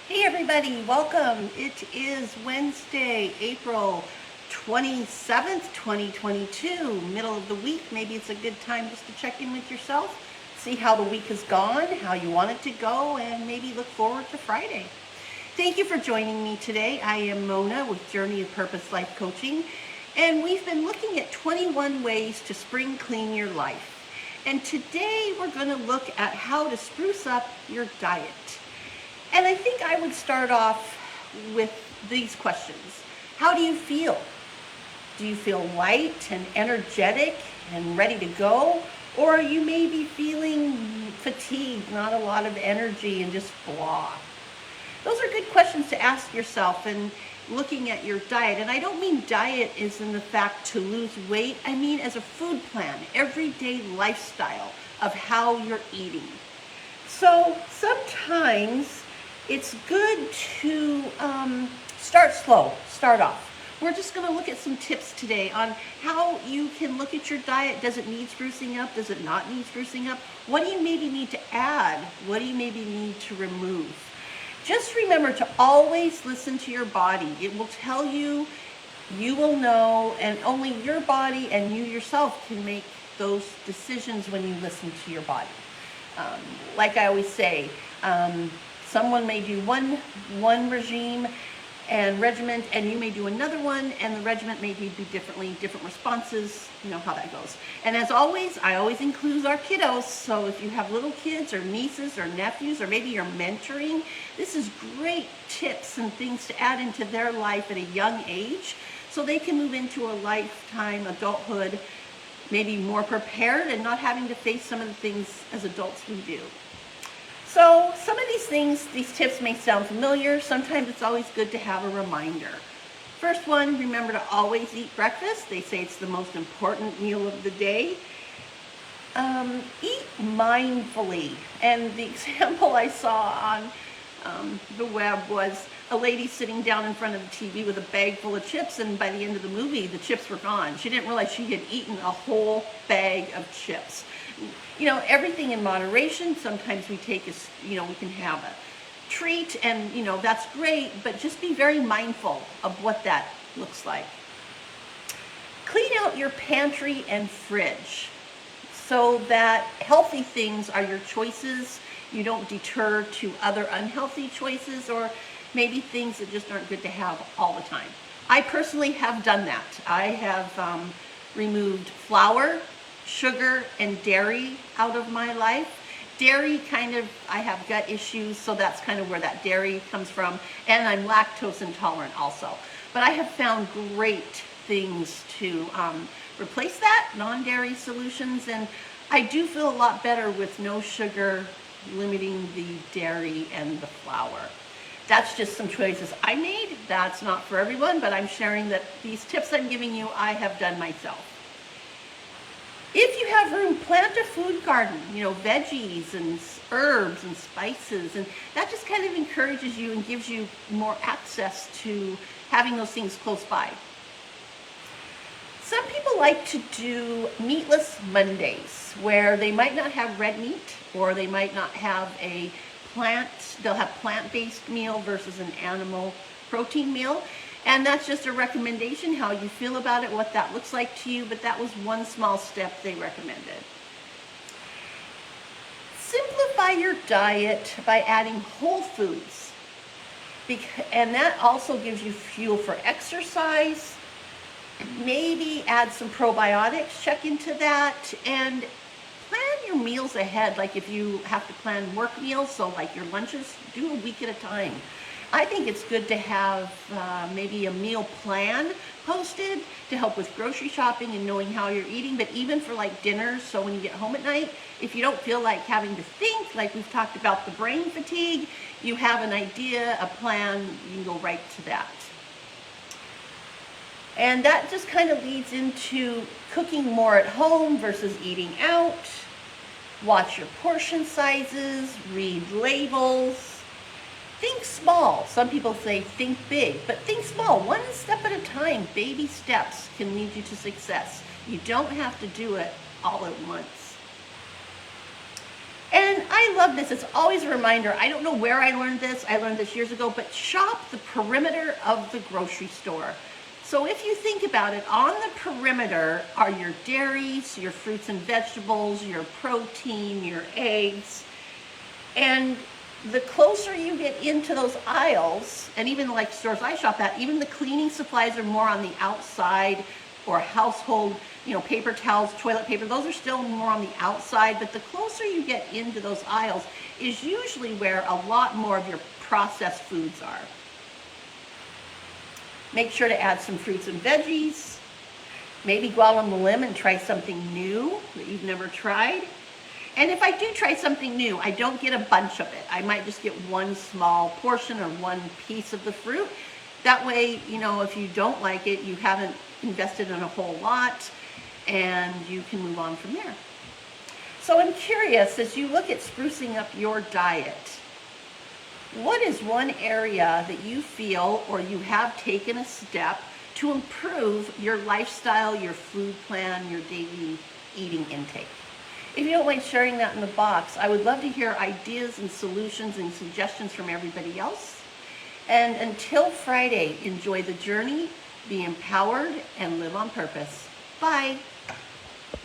Hey everybody, welcome. It is Wednesday, April 27th, 2022, middle of the week. Maybe it's a good time just to check in with yourself, see how the week has gone, how you want it to go, and maybe look forward to Friday. Thank you for joining me today. I am Mona with Journey.Of.Purpose Life Coaching, and we've been looking at 21 ways to spring clean your life. And today we're going to look at how to spruce up your diet. And I think I would start off with these questions. How do you feel? Do you feel light and energetic and ready to go? Or are you maybe feeling fatigued, not a lot of energy and just blah? Those are good questions to ask yourself and looking at your diet. And I don't mean diet is in the fact to lose weight. I mean as a food plan, everyday lifestyle of how you're eating. So sometimes it's good to start slow, start off. We're just going to look at some tips today on how you can look at your diet. Does it need sprucing up? Does it not need sprucing up? What do you maybe need to add? What do you maybe need to remove? Just remember to always listen to your body. It will tell you, you will know, and only your body and you yourself can make those decisions when you listen to your body. Like I always say, someone may do one regime and regiment, and you may do another one, and the regiment may do differently, different responses. You know how that goes. And as always, I always include our kiddos. So if you have little kids or nieces or nephews, or maybe you're mentoring, this is great tips and things to add into their life at a young age, so they can move into a lifetime adulthood maybe more prepared and not having to face some of the things as adults we do. So some of these things, these tips may sound familiar. Sometimes it's always good to have a reminder. First one, remember to always eat breakfast. They say it's the most important meal of the day. Eat mindfully. And the example I saw on the web was a lady sitting down in front of the TV with a bag full of chips, and by the end of the movie, the chips were gone. She didn't realize she had eaten a whole bag of chips. You know, everything in moderation. Sometimes we take we can have a treat, and that's great, but just be very mindful of what that looks like. Clean out your pantry and fridge so that healthy things are your choices. You don't deter to other unhealthy choices or maybe things that just aren't good to have all the time. I personally have done that. I have removed flour, sugar, and dairy out of my life. Dairy I have gut issues, so that's kind of where that dairy comes from. And I'm lactose intolerant also. But I have found great things to replace that, non-dairy solutions. And I do feel a lot better with no sugar, limiting the dairy and the flour. That's just some choices I made. That's not for everyone, but I'm sharing that these tips I'm giving you, I have done myself. If you have room, plant a food garden, veggies and herbs and spices, and that just kind of encourages you and gives you more access to having those things close by. Some people like to do meatless Mondays, where they might not have red meat, or they might not have they'll have plant-based meal versus an animal protein meal. And that's just a recommendation, how you feel about it, what that looks like to you, but that was one small step they recommended. Simplify your diet by adding whole foods. And that also gives you fuel for exercise. Maybe add some probiotics, check into that, and plan your meals ahead. Like if you have to plan work meals, so like your lunches, do a week at a time. I think it's good to have maybe a meal plan posted to help with grocery shopping and knowing how you're eating, but even for like dinners, so when you get home at night, if you don't feel like having to think, like we've talked about the brain fatigue, you have an idea, a plan, you can go right to that. And that just kind of leads into cooking more at home versus eating out. Watch your portion sizes, read labels. Think small. Some people say think big, but think small. One step at a time. Baby steps can lead you to success. You don't have to do it all at once. And I love this. It's always a reminder. I don't know where I learned this. I learned this years ago, but shop the perimeter of the grocery store. So if you think about it, on the perimeter are your dairies, your fruits and vegetables, your protein, your eggs. And the closer you get into those aisles, and even like stores I shop at, even the cleaning supplies are more on the outside, or household, paper towels, toilet paper, those are still more on the outside, but the closer you get into those aisles is usually where a lot more of your processed foods are. Make sure to add some fruits and veggies. Maybe go out on the limb and try something new that you've never tried. And if I do try something new, I don't get a bunch of it. I might just get one small portion or one piece of the fruit. That way, if you don't like it, you haven't invested in a whole lot, and you can move on from there. So I'm curious, as you look at sprucing up your diet, what is one area that you feel or you have taken a step to improve your lifestyle, your food plan, your daily eating intake? If you don't mind sharing that in the box, I would love to hear ideas and solutions and suggestions from everybody else. And until Friday, enjoy the journey, be empowered, and live on purpose. Bye.